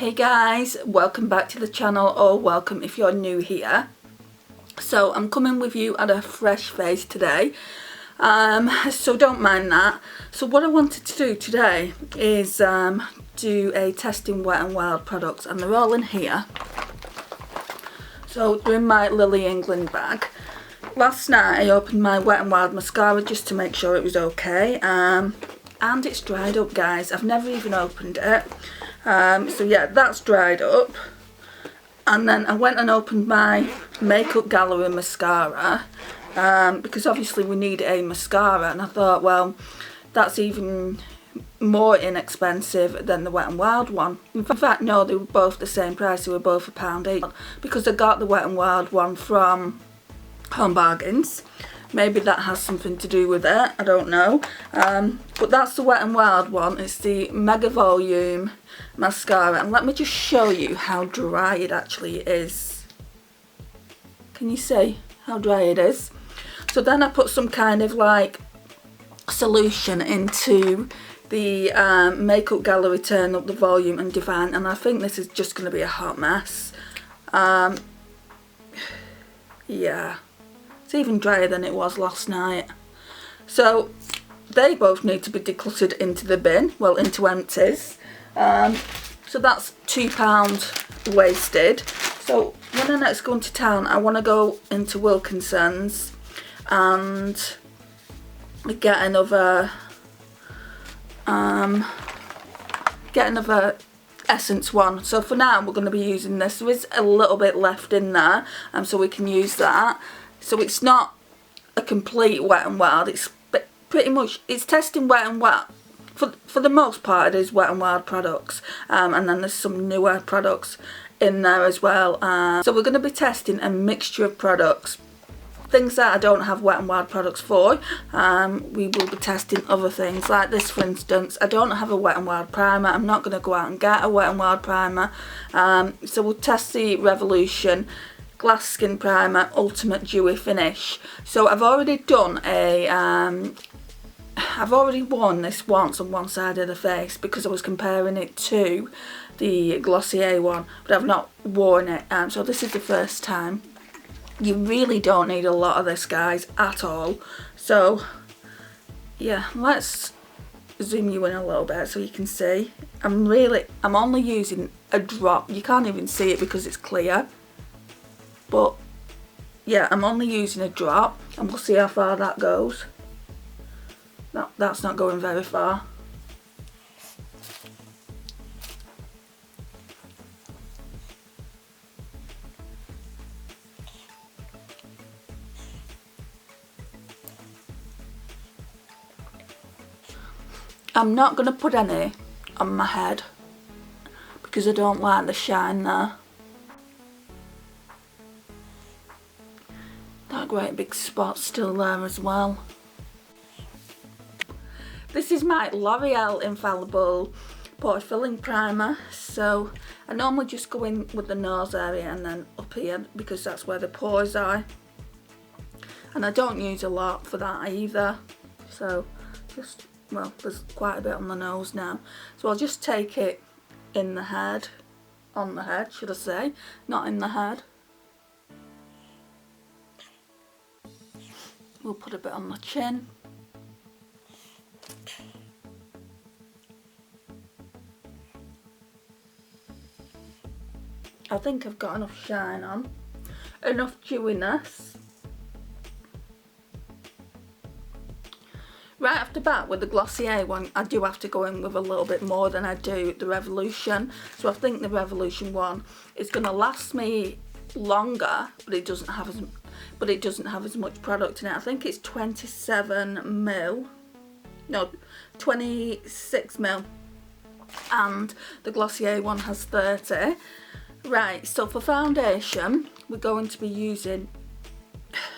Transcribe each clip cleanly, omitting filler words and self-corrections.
Hey guys, welcome back to the channel, or welcome if you're new here. So I'm coming with you at a fresh face today, so don't mind that. So what I wanted to do today is do a testing Wet n Wild products, and they're all in here. So they're in my Lily England bag. Last night I opened my Wet n Wild mascara just to make sure it was okay, and it's dried up, guys. I've never even opened it. So yeah, that's dried up. And then I went and opened my Makeup Gallery mascara, because obviously we need a mascara, and I thought, well, that's even more inexpensive than the Wet n Wild one. In fact, no, they were both the same price. They were both £1 each, because I got the Wet n Wild one from Home Bargains. Maybe that has something to do with it, I don't know. But that's the Wet n Wild one. It's the Mega Volume mascara, and let me just show you how dry it actually is. Can you see how dry it is? So then I put some kind of like solution into the Makeup Gallery Turn Up the Volume and Divine, and I think this is just going to be a hot mess. Yeah. It's even drier than it was last night. So they both need to be decluttered into the bin, well, into empties. So that's £2 wasted. So when I next go into town, I want to go into Wilkinson's and get another Essence one. So for now we're going to be using this. There is a little bit left in there, so we can use that. So it's not a complete Wet n Wild. It's pretty much, it's testing Wet n Wild. For the most part, it is Wet n Wild products, and then there's some newer products in there as well. So we're going to be testing a mixture of products. Things that I don't have Wet n Wild products for, we will be testing other things. Like this, for instance, I don't have a Wet n Wild primer. I'm not going to go out and get a Wet n Wild primer. So we'll test the Revolution Glass Skin Primer Ultimate Dewy Finish. So I've already done a, I've already worn this once on one side of the face because I was comparing it to the Glossier one, but I've not worn it, so this is the first time. You really don't need a lot of this, guys, at all. So yeah, let's zoom you in a little bit so you can see. I'm only using a drop. You can't even see it because it's clear. But yeah, I'm only using a drop, and we'll see how far that goes. No, that's not going very far. I'm not going to put any on my head because I don't like the shine there. That great big spot still there as well. This is my L'Oreal Infallible Pore Filling Primer. So I normally just go in with the nose area and then up here because that's where the pores are. And I don't use a lot for that either. So just, well, there's quite a bit on the nose now. So I'll just take it in the head, on the head should I say, not in the head. We'll put a bit on the chin. I think I've got enough shine on, enough dewiness. Right off the bat with the Glossier one, I do have to go in with a little bit more than I do the Revolution. So I think the Revolution one is going to last me longer, but it doesn't have as much product in it. I think it's 26 mil, and the Glossier one has 30. Right, so for foundation, we're going to be using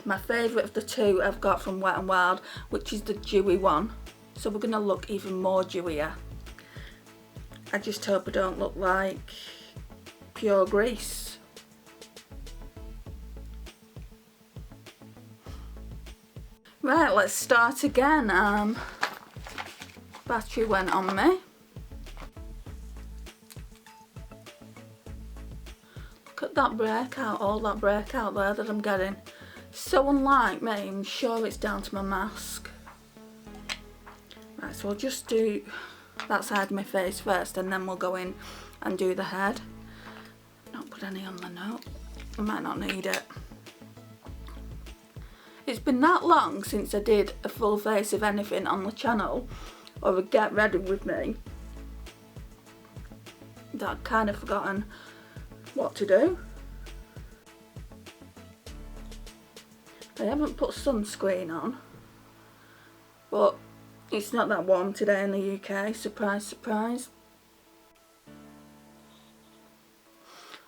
my favourite of the two I've got from Wet n Wild, which is the dewy one. So we're going to look even more dewier. I just hope I don't look like pure grease. Right, let's start again. Battery went on me. Look at that breakout, all that breakout there that I'm getting. So unlike me, I'm sure it's down to my mask. Right, so I'll just do that side of my face first and then we'll go in and do the head. Not put any on the note, I might not need it. It's been that long since I did a full face of anything on the channel, or a get ready with me, that I've kind of forgotten what to do. I haven't put sunscreen on, but it's not that warm today in the UK, surprise surprise.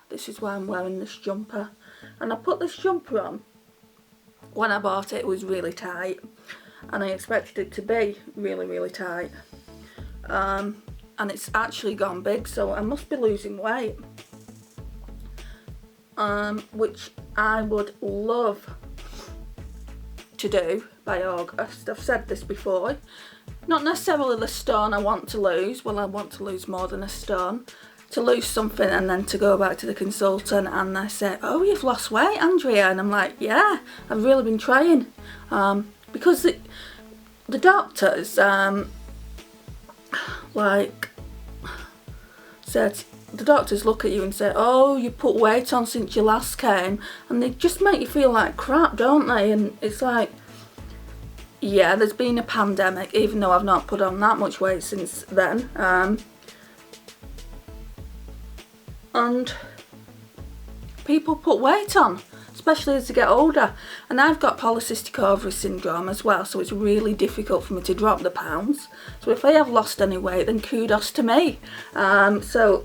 This is why I'm wearing this jumper, and I put this jumper on. When I bought it, it was really tight, and I expected it to be really tight, and it's actually gone big, so I must be losing weight, which I would love to do by August. I've said this before, not necessarily the stone I want to lose, well, I want to lose more than a stone, to lose something and then to go back to the consultant and they say, oh, you've lost weight, Andrea, and I'm like, yeah, I've really been trying, because the doctors like said, the doctors look at you and say, oh, you put weight on since you last came, and they just make you feel like crap, don't they? And it's like, yeah, there's been a pandemic, even though I've not put on that much weight since then, and people put weight on, especially as they get older, and I've got polycystic ovary syndrome as well, so it's really difficult for me to drop the pounds. So if I have lost any weight, then kudos to me. So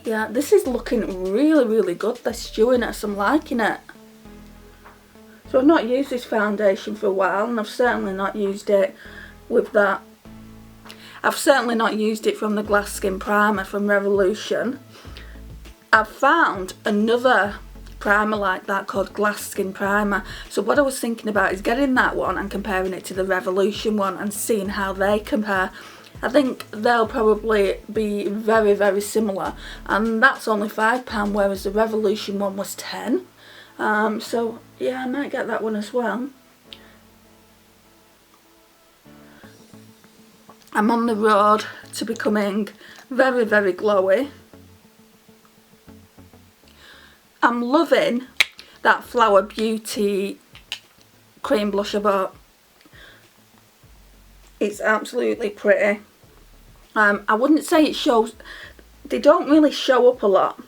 yeah, this is looking really good, this dewiness, I'm liking it. So I've not used this foundation for a while, and I've certainly not used it with that. I've certainly not used it from the Glass Skin Primer from Revolution. I've found another primer like that called Glass Skin Primer. So what I was thinking about is getting that one and comparing it to the Revolution one and seeing how they compare. I think they'll probably be very similar, and that's only £5, whereas the Revolution one was 10. So yeah, I might get that one as well. I'm on the road to becoming very glowy. I'm loving that Flower Beauty cream blush I bought. It's absolutely pretty. I wouldn't say it shows, they don't really show up a lot,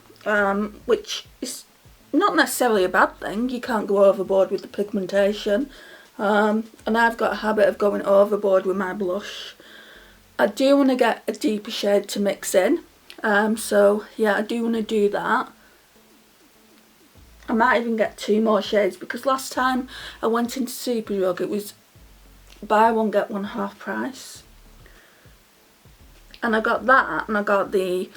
which is not necessarily a bad thing. You can't go overboard with the pigmentation, and I've got a habit of going overboard with my blush. I do want to get a deeper shade to mix in, so yeah, I do want to do that. I might even get 2 more shades, because last time I went into Superdrug it was buy one get one half price, and I got that, and I got the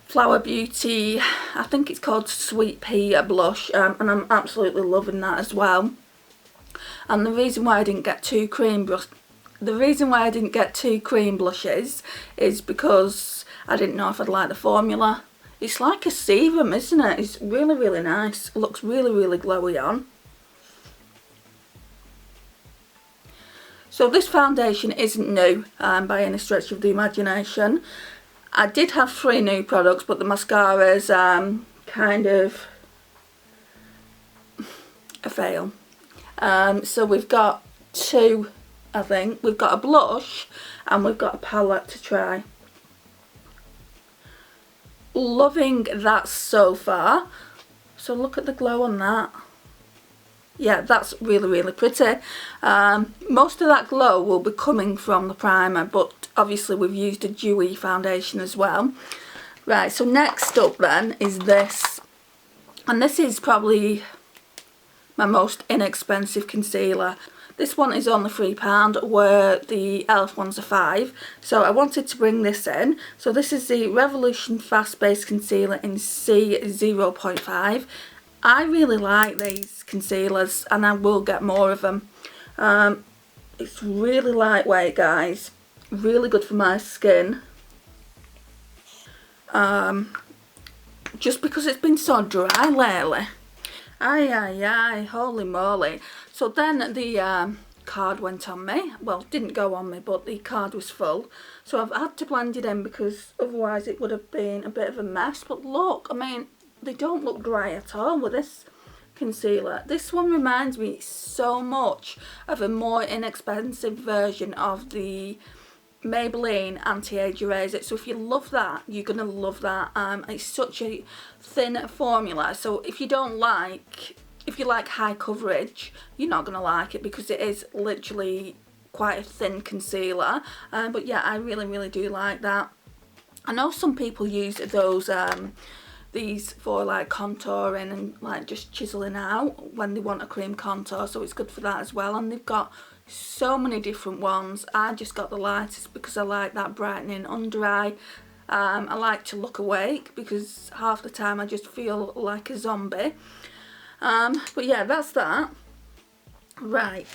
Flower Beauty, I think it's called Sweet Pea blush, and I'm absolutely loving that as well. And the reason why I didn't get 2 cream blushes is because I didn't know if I'd like the formula. It's like a serum, isn't it? It's really nice. It looks really glowy on. So this foundation isn't new by any stretch of the imagination. I did have 3 new products, but the mascara's kind of a fail. So we've got 2, I think. We've got a blush and we've got a palette to try. Loving that so far. So look at the glow on that. Yeah, that's really pretty. Most of that glow will be coming from the primer, but obviously we've used a dewy foundation as well. Right, so next up then is this, and this is probably my most inexpensive concealer. This one is only £3, where the e.l.f. ones are £5. So I wanted to bring this in. So this is the Revolution Fast Base Concealer in C0.5. I really like these concealers, and I will get more of them. It's really lightweight, guys. Really good for my skin. just because it's been so dry lately. Aye, holy moly. So then the card went on me. Well, didn't go on me, but the card was full. So I've had to blend it in because otherwise it would have been a bit of a mess. But look, I mean, they don't look dry at all with this concealer. This one reminds me so much of a more inexpensive version of the Maybelline anti-age eraser. So if you love that, you're gonna love that. It's such a thin formula, so if you like high coverage, you're not gonna like it because it is literally quite a thin concealer. But yeah, I really do like that. I know some people use those these for like contouring and like just chiseling out when they want a cream contour, so it's good for that as well. And they've got so many different ones. I just got the lightest because I like that brightening under eye. I like to look awake because half the time I just feel like a zombie. But yeah, that's that. Right,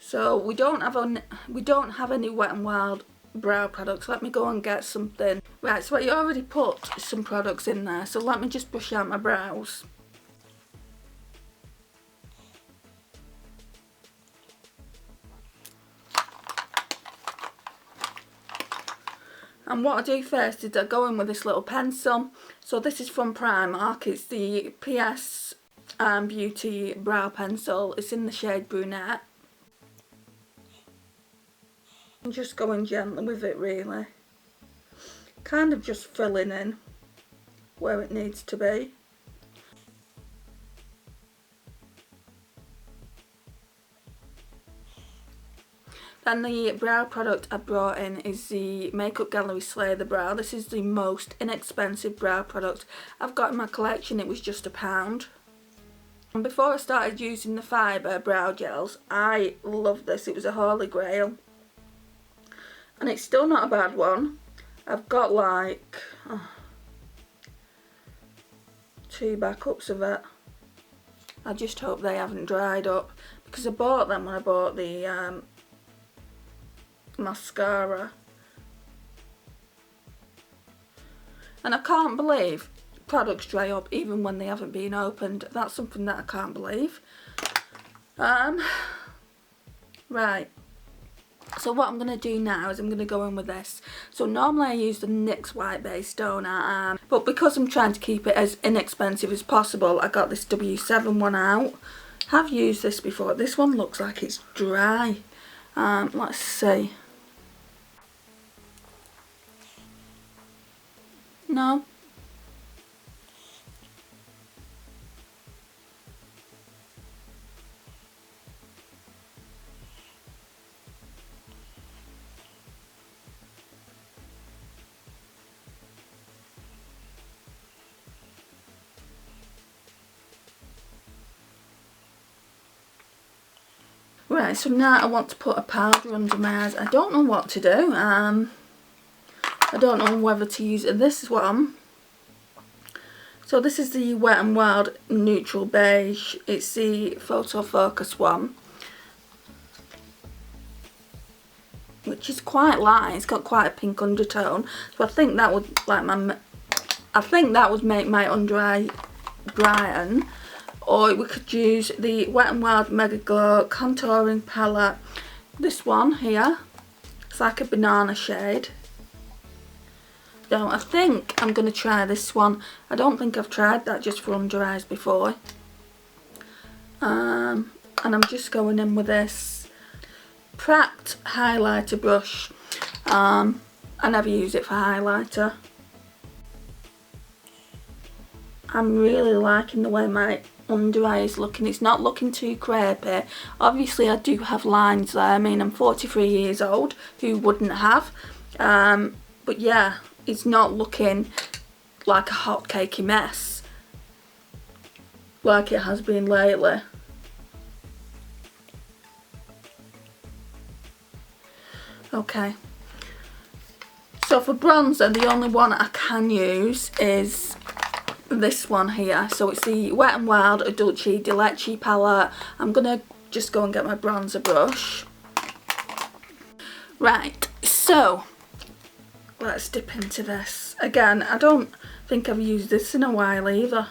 so we don't have any Wet n Wild brow products. Let me go and get something. Right, so I already put some products in there, so let me just brush out my brows. And what I do first is I go in with this little pencil. So this is from Primark. It's the PS Beauty brow pencil. It's in the shade Brunette. I'm just going gently with it, really. Kind of just filling in where it needs to be. Then the brow product I brought in is the Makeup Gallery Slay the Brow. This is the most inexpensive brow product I've got in my collection. It was just £1. And before I started using the fibre brow gels, I loved this. It was a holy grail. And it's still not a bad one. I've got like 2 backups of it. I just hope they haven't dried up because I bought them when I bought the mascara, and I can't believe products dry up even when they haven't been opened. That's something that I can't believe. Right, so what I'm going to do now is I'm going to go in with this. So normally I use the NYX white base, don't I? But because I'm trying to keep it as inexpensive as possible, I got this W7 one out. Have used this before. This one looks like it's dry. Let's see. No. Right, so now I want to put a powder under my eyes. I don't know what to do. I don't know whether to use this one. So this is the Wet n Wild Neutral Beige. It's the Photo Focus one, which is quite light. It's got quite a pink undertone. So I think that would make my under eye brighten. Or we could use the Wet n Wild Mega Glow Contouring Palette. This one here. It's like a banana shade. So I think I'm going to try this one. I don't think I've tried that just for under eyes before. And I'm just going in with this Pratt highlighter brush. I never use it for highlighter. I'm really liking the way my under eye is looking. It's not looking too crepey. Obviously I do have lines there. I mean, I'm 43 years old. Who wouldn't have? But yeah, it's not looking like a hot cakey mess like it has been lately. Okay, so for bronzer, the only one I can use is this one here. So it's the Wet n Wild Dulce de Leche palette. I'm gonna just go and get my bronzer brush. Right, so let's dip into this. Again, I don't think I've used this in a while either.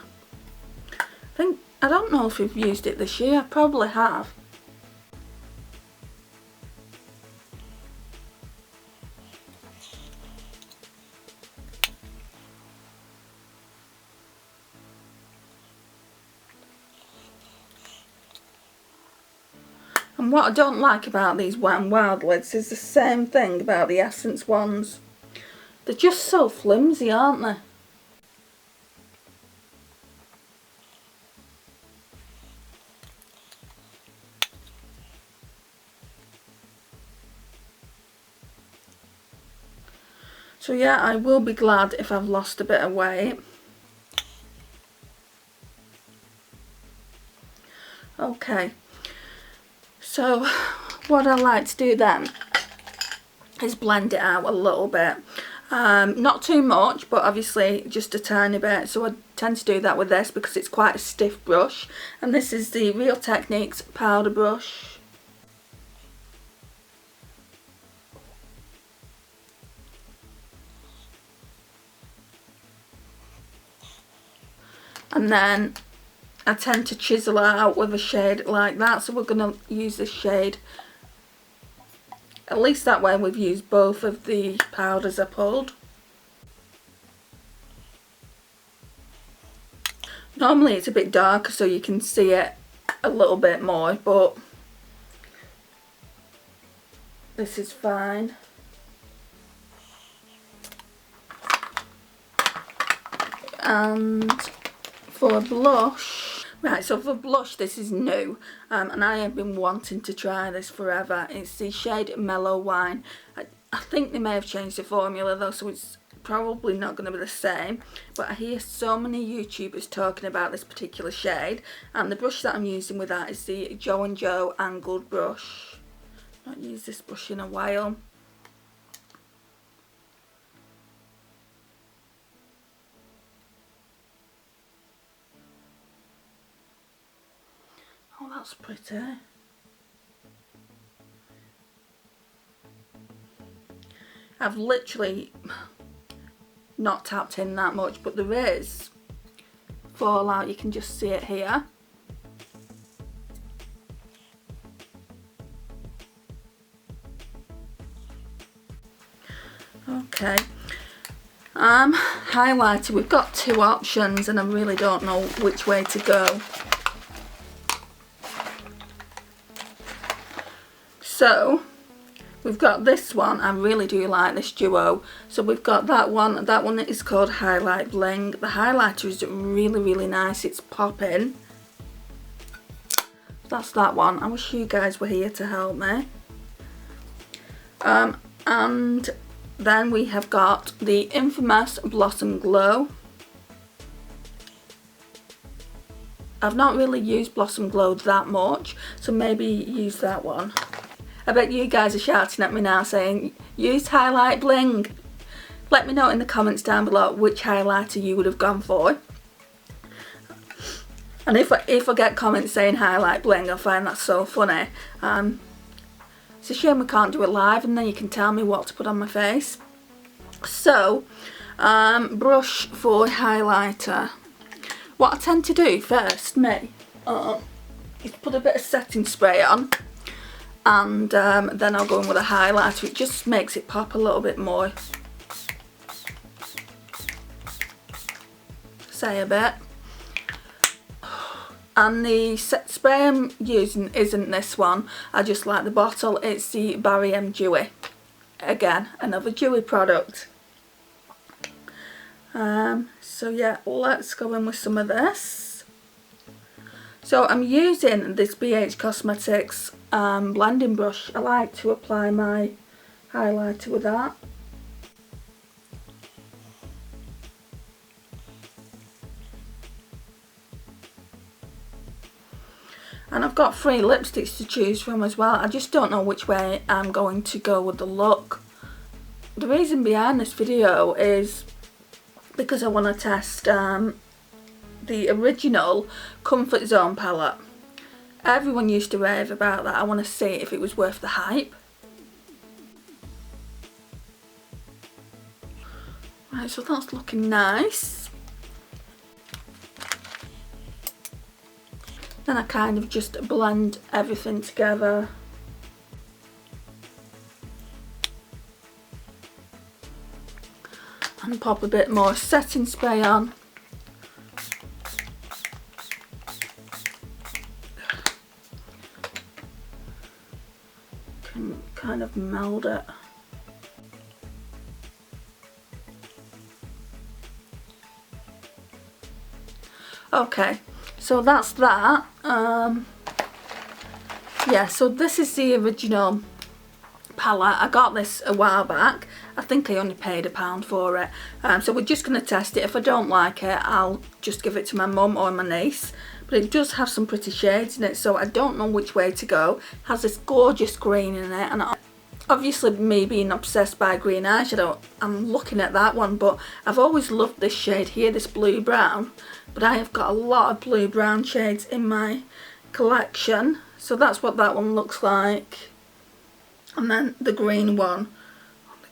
I don't know if we've used it this year. I probably have. And what I don't like about these Wet n Wild lids is the same thing about the Essence ones. They're just so flimsy, aren't they? So yeah, I will be glad if I've lost a bit of weight. Okay, so what I like to do then is blend it out a little bit. Not too much, but obviously just a tiny bit. So I tend to do that with this because it's quite a stiff brush. And this is the Real Techniques powder brush. And then I tend to chisel it out with a shade like that. So we're going to use this shade. At least that way we've used both of the powders I pulled. Normally it's a bit darker so you can see it a little bit more, but this is fine. And for a blush, right, so for blush this is new, and I have been wanting to try this forever. It's the shade Mellow Wine. I think they may have changed the formula though, so it's probably not going to be the same, but I hear so many YouTubers talking about this particular shade, and the brush that I'm using with that is the Jo & Jo angled brush. I've not used this brush in a while. Oh, that's pretty. I've literally not tapped in that much, but there is fallout. You can just see it here. Okay. Highlighter, we've got two options and I really don't know which way to go. So we've got this one. I really do like this duo. So we've got that one. That one is called Highlight Bling. The highlighter is really nice. It's popping. That's that one. I wish you guys were here to help me. And then we have got the infamous Blossom Glow. I've not really used Blossom Glow that much, so maybe use that one. I bet you guys are shouting at me now saying, use Highlight Bling. Let me know in the comments down below which highlighter you would have gone for. And if I get comments saying Highlight Bling, I find that so funny. It's a shame we can't do it live and then you can tell me what to put on my face. So, brush for highlighter. What I tend to do first, is put a bit of setting spray on. And then I'll go in with a highlighter. It just makes it pop a little bit more. Say a bit. And the spray I'm using isn't this one. I just like the bottle. It's the Barry M Dewy. Again, another Dewy product. So yeah, let's go in with some of this. So I'm using this BH Cosmetics blending brush. I like to apply my highlighter with that. And I've got 3 lipsticks to choose from as well. I just don't know which way I'm going to go with the look. The reason behind this video is because I want to test the original Comfort Zone palette. Everyone used to rave about that. I want to see if it was worth the hype. Right, so that's looking nice. Then I kind of just blend everything together. And pop a bit more setting spray on. Can kind of meld it. Okay, so that's that. Yeah, so this is the original palette. I got this a while back. I think I only paid £1 for it. So we're just going to test it. If I don't like it, I'll just give it to my mum or my niece. But it does have some pretty shades in it, so I don't know which way to go. It has this gorgeous green in it, and obviously me being obsessed by green eyeshadow, I'm looking at that one, but I've always loved this shade here, this blue brown. But I have got a lot of blue brown shades in my collection, so that's what that one looks like. And then the green one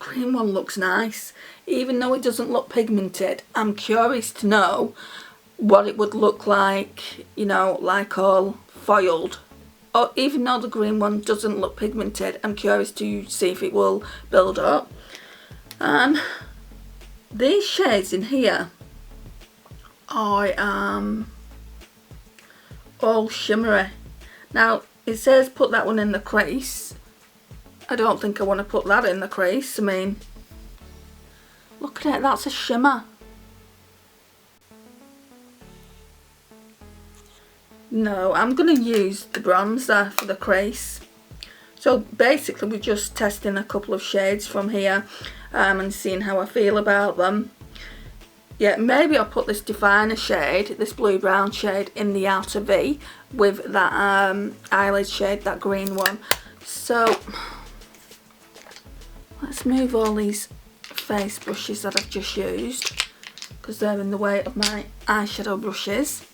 looks nice, even though it doesn't look pigmented. I'm curious to know what it would look like, you know, like all foiled. Or even though the green one doesn't look pigmented, I'm curious to see if it will build up. These shades in here are all shimmery. Now it says put that one in the crease. I don't think I want to put that in the crease. I mean, look at it, that's a shimmer. No, I'm going to use the bronzer for the crease. So basically we're just testing a couple of shades from here and seeing how I feel about them. Yeah, maybe I'll put this definer shade, this blue brown shade, in the outer V with that eyelid shade, that green one. So let's move all these face brushes that I've just used, because they're in the way of my eyeshadow brushes.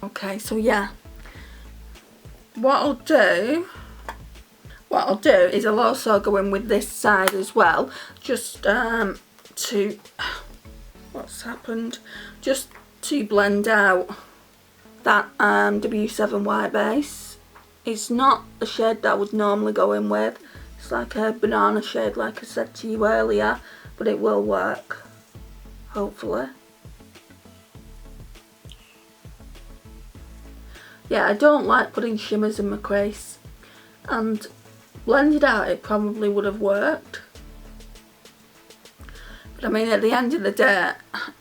Okay, so yeah, what I'll do is I'll also go in with this side as well, just to, what's happened, just to blend out that W7 white base. It's not a shade that I would normally go in with. It's like a banana shade, like I said to you earlier, but it will work, hopefully. Yeah, I don't like putting shimmers in my crease, and blended out it probably would have worked. But I mean, at the end of the day,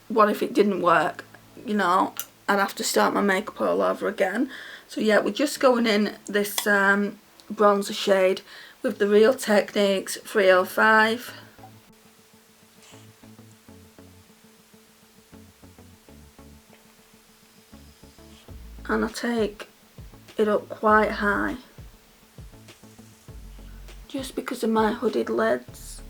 what if it didn't work? You know, I'd have to start my makeup all over again. So yeah, we're just going in this bronzer shade with the Real Techniques 305. And I take it up quite high, just because of my hooded lids.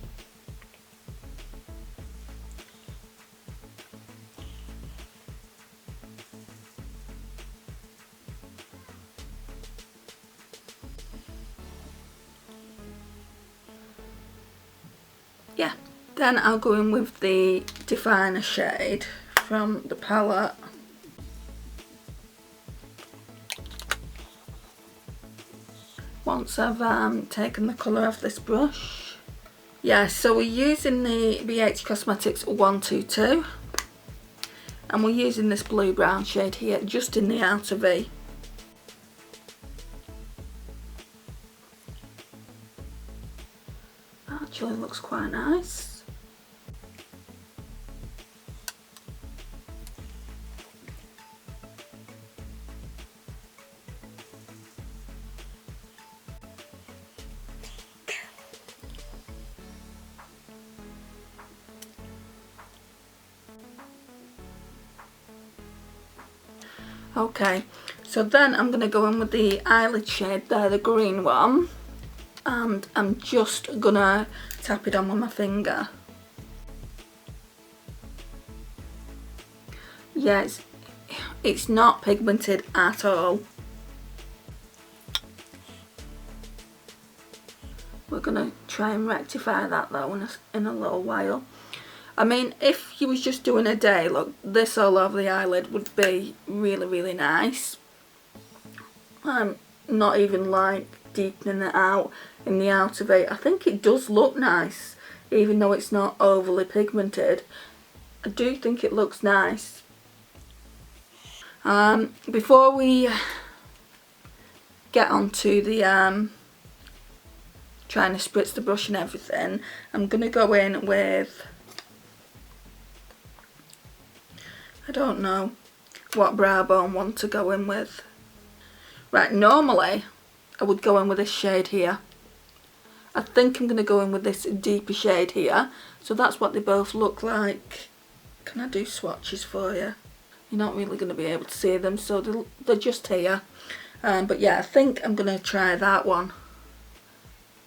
Yeah, then I'll go in with the definer shade from the palette. Once I've taken the colour off this brush. Yeah, so we're using the BH Cosmetics 122, and we're using this blue brown shade here just in the outer V. Actually looks quite nice. Okay, so then I'm going to go in with the eyelid shade there, the green one, and I'm just going to tap it on with my finger. Yeah, it's not pigmented at all. We're going to try and rectify that though in a little while. I mean, if you was just doing a day look, this all over the eyelid would be really, really nice. I'm not even like deepening it out in the outer V. I think it does look nice, even though it's not overly pigmented. I do think it looks nice. Before we get onto the trying to spritz the brush and everything, I'm going to go in with, I don't know what brow bone I want to go in with. Right, normally I would go in with this shade here. I think I'm going to go in with this deeper shade here. So that's what they both look like. Can I do swatches for you? You're not really going to be able to see them, so they're just here. But yeah, I think I'm going to try that one.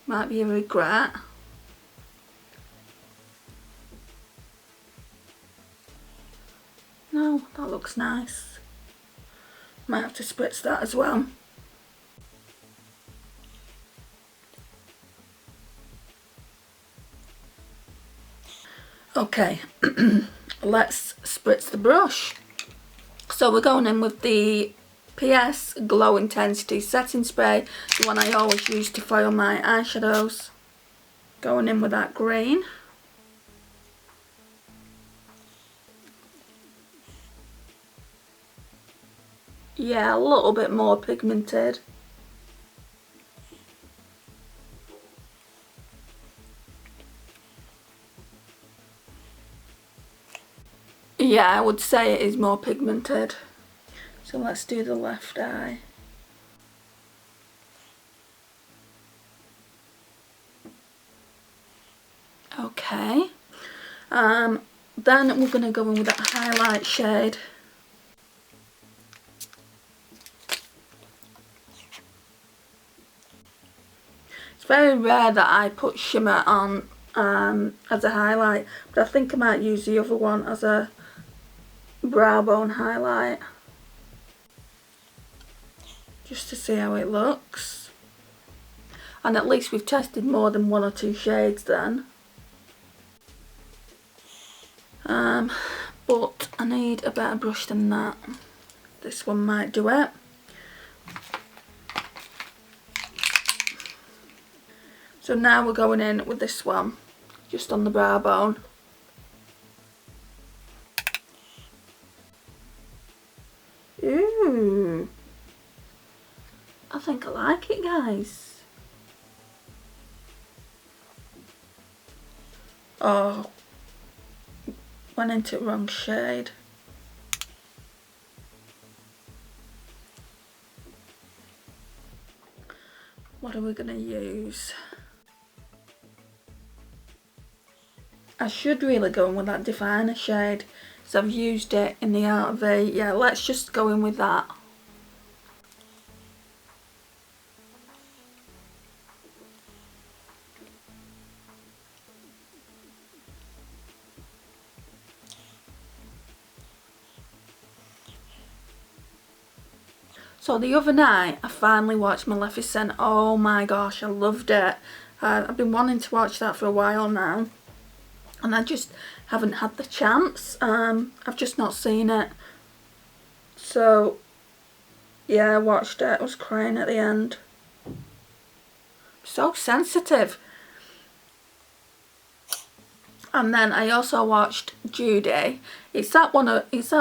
Might be a regret. No, that looks nice. Might have to spritz that as well. Okay, let's spritz the brush. So we're going in with the PS Glow Intensity Setting Spray, the one I always use to foil my eyeshadows. Going in with that green. Yeah, a little bit more pigmented. Yeah, I would say it is more pigmented. So let's do the left eye. Okay. Then we're going to go in with that highlight shade. It's very rare that I put shimmer on as a highlight, but I think I might use the other one as a brow bone highlight. Just to see how it looks. And at least we've tested more than one or two shades then. But I need a better brush than that. This one might do it. So now we're going in with this one, just on the brow bone. Ooh. I think I like it, guys. Oh. Went into the wrong shade. What are we going to use? I should really go in with that definer shade, so I've used it in the outer V. Yeah, let's just go in with that. So the other night I finally watched Maleficent. Oh my gosh, I loved it. I've been wanting to watch that for a while now, and I just haven't had the chance. I've just not seen it. So yeah, I watched it. I was crying at the end. So sensitive. And then I also watched Judy. It's that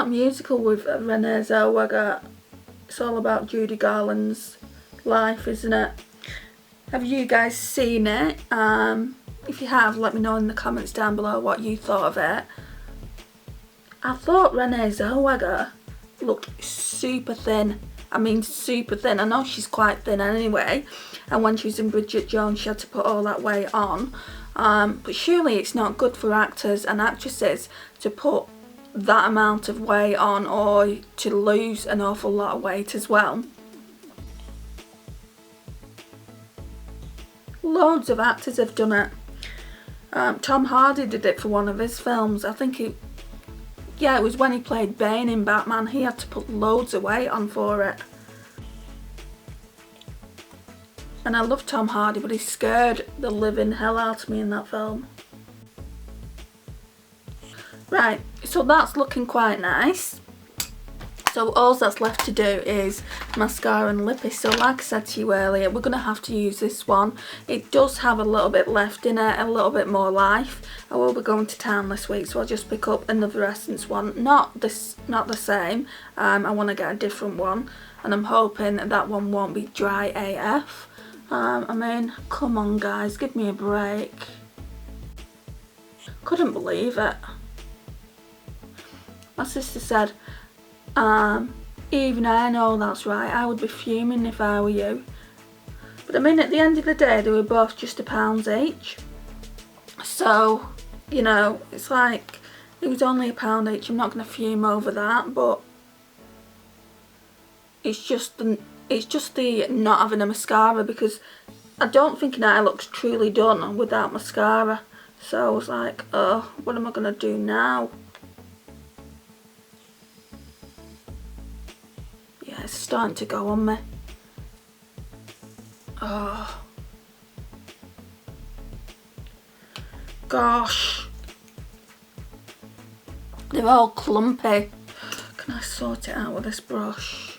musical with Renee Zellweger. It's all about Judy Garland's life, isn't it? Have you guys seen it? If you have, let me know in the comments down below what you thought of it. I thought Renee Zellweger looked super thin. I mean super thin. I know she's quite thin anyway, and when she was in Bridget Jones she had to put all that weight on. But surely it's not good for actors and actresses to put that amount of weight on, or to lose an awful lot of weight as well. Loads of actors have done it. Tom Hardy did it for one of his films. I think it was when he played Bane in Batman. He had to put loads of weight on for it. And I love Tom Hardy, but he scared the living hell out of me in that film. Right, so that's looking quite nice. So all that's left to do is mascara and lippy. So like I said to you earlier, we're going to have to use this one. It does have a little bit left in it, a little bit more life. I will be going to town this week, so I'll just pick up another Essence one. Not the same. I want to get a different one, and I'm hoping that one won't be dry AF. I mean, come on guys, give me a break. Couldn't believe it. My sister said, even I know that's right, I would be fuming if I were you. But I mean, at the end of the day, they were both just £1 each. So, you know, it's like, it was only £1 each. I'm not going to fume over that, but it's just the not having a mascara, because I don't think an eye looks truly done without mascara. So I was like, oh, what am I going to do now? It's starting to go on me. Oh. Gosh. They're all clumpy. Can I sort it out with this brush?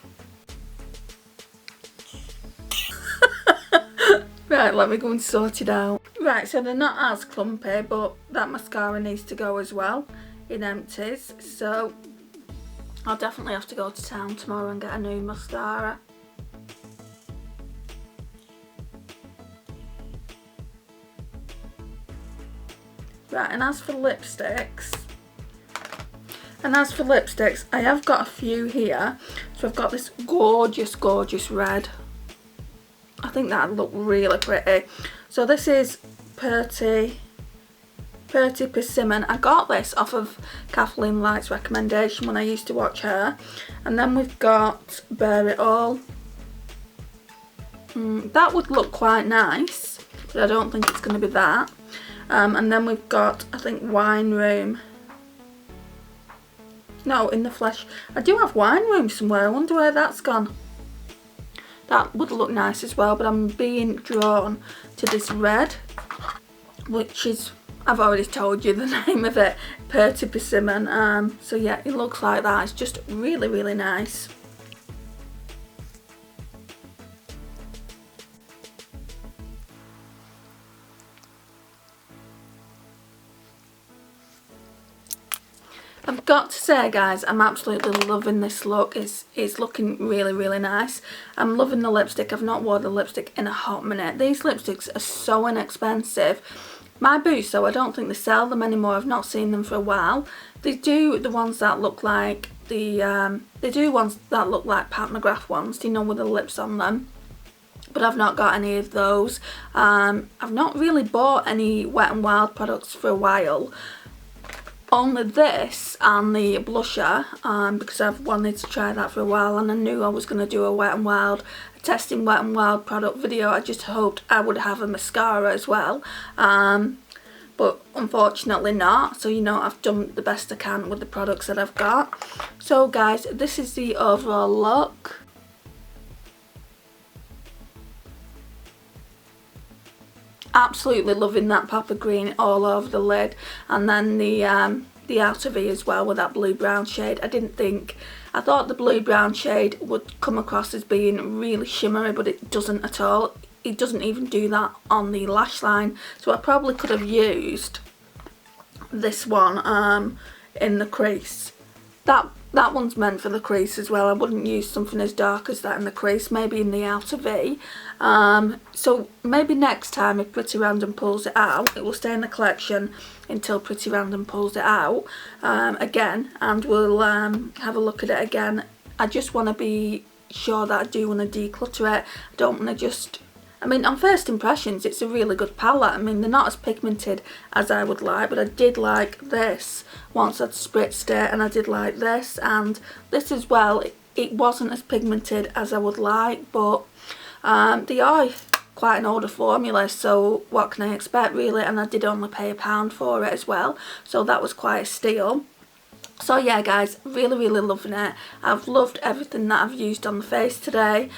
Right, let me go and sort it out. Right, so they're not as clumpy, but that mascara needs to go as well in empties. So I'll definitely have to go to town tomorrow and get a new mascara. Right, and as for lipsticks, I have got a few here. So I've got this gorgeous red. I think that'd look really pretty. So this is Pretty Persimmon. I got this off of Kathleen Light's recommendation when I used to watch her. And then we've got Bear It All. That would look quite nice, but I don't think it's going to be that. And then we've got, I think, Wine Room. No, In the Flesh. I do have Wine Room somewhere. I wonder where that's gone. That would look nice as well, but I'm being drawn to this red, which is, I've already told you the name of it, Pretty Persimmon. So yeah, it looks like that. It's just really nice. I've got to say guys, I'm absolutely loving this look. It's looking really nice. I'm loving the lipstick. I've not worn the lipstick in a hot minute. These lipsticks are so inexpensive. My Boots though, I don't think they sell them anymore. I've not seen them for a while. They do the ones that look like the they do ones that look like Pat McGrath ones, you know, with the lips on them. But I've not got any of those. I've not really bought any Wet n Wild products for a while. Only this and the blusher, because I've wanted to try that for a while, and I knew I was going to do a Wet n Wild, a testing Wet n Wild product video. I just hoped I would have a mascara as well, but unfortunately not. So, you know, I've done the best I can with the products that I've got. So guys, this is the overall look. Absolutely loving that pop of green all over the lid, and then the outer V as well with that blue brown shade. I thought the blue brown shade would come across as being really shimmery, but it doesn't at all. It doesn't even do that on the lash line, so I probably could have used this one in the crease. That one's meant for the crease as well. I wouldn't use something as dark as that in the crease, maybe in the outer V. So maybe next time if Pretty Random pulls it out, it will stay in the collection until Pretty Random pulls it out again, and we'll have a look at it again. I just want to be sure that I do want to declutter it. I don't want to just... I mean, on first impressions, it's a really good palette. I mean, they're not as pigmented as I would like, but I did like this once I'd spritzed it, and I did like this, and this as well. It wasn't as pigmented as I would like, but they are quite an older formula, so what can I expect really? And I did only pay £1 for it as well, so that was quite a steal. So yeah guys, really loving it. I've loved everything that I've used on the face today.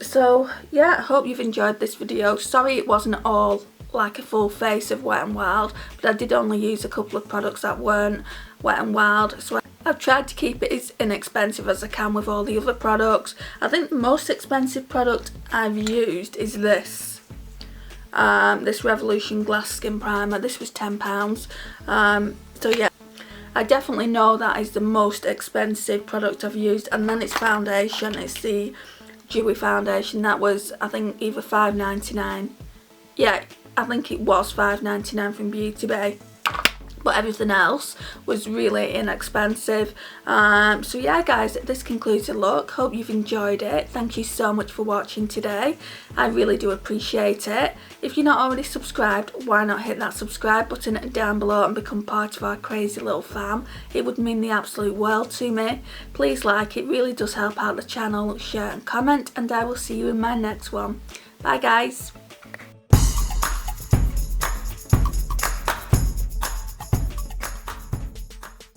So yeah, I hope you've enjoyed this video. Sorry it wasn't all like a full face of Wet n Wild, but I did only use a couple of products that weren't Wet n Wild, so I've tried to keep it as inexpensive as I can with all the other products. I think the most expensive product I've used is this Revolution Glass Skin Primer. This was £10. So yeah, I definitely know that is the most expensive product I've used. And then it's foundation. It's the Dewy foundation. That was, I think, either £5.99. Yeah, I think it was £5.99 from Beauty Bay. But everything else was really inexpensive. So yeah guys, this concludes the look. Hope you've enjoyed it. Thank you so much for watching today. I really do appreciate it. If you're not already subscribed, why not hit that subscribe button down below and become part of our crazy little fam. It would mean the absolute world to me. Please like, it really does help out the channel. Share and comment, and I will see you in my next one. Bye guys.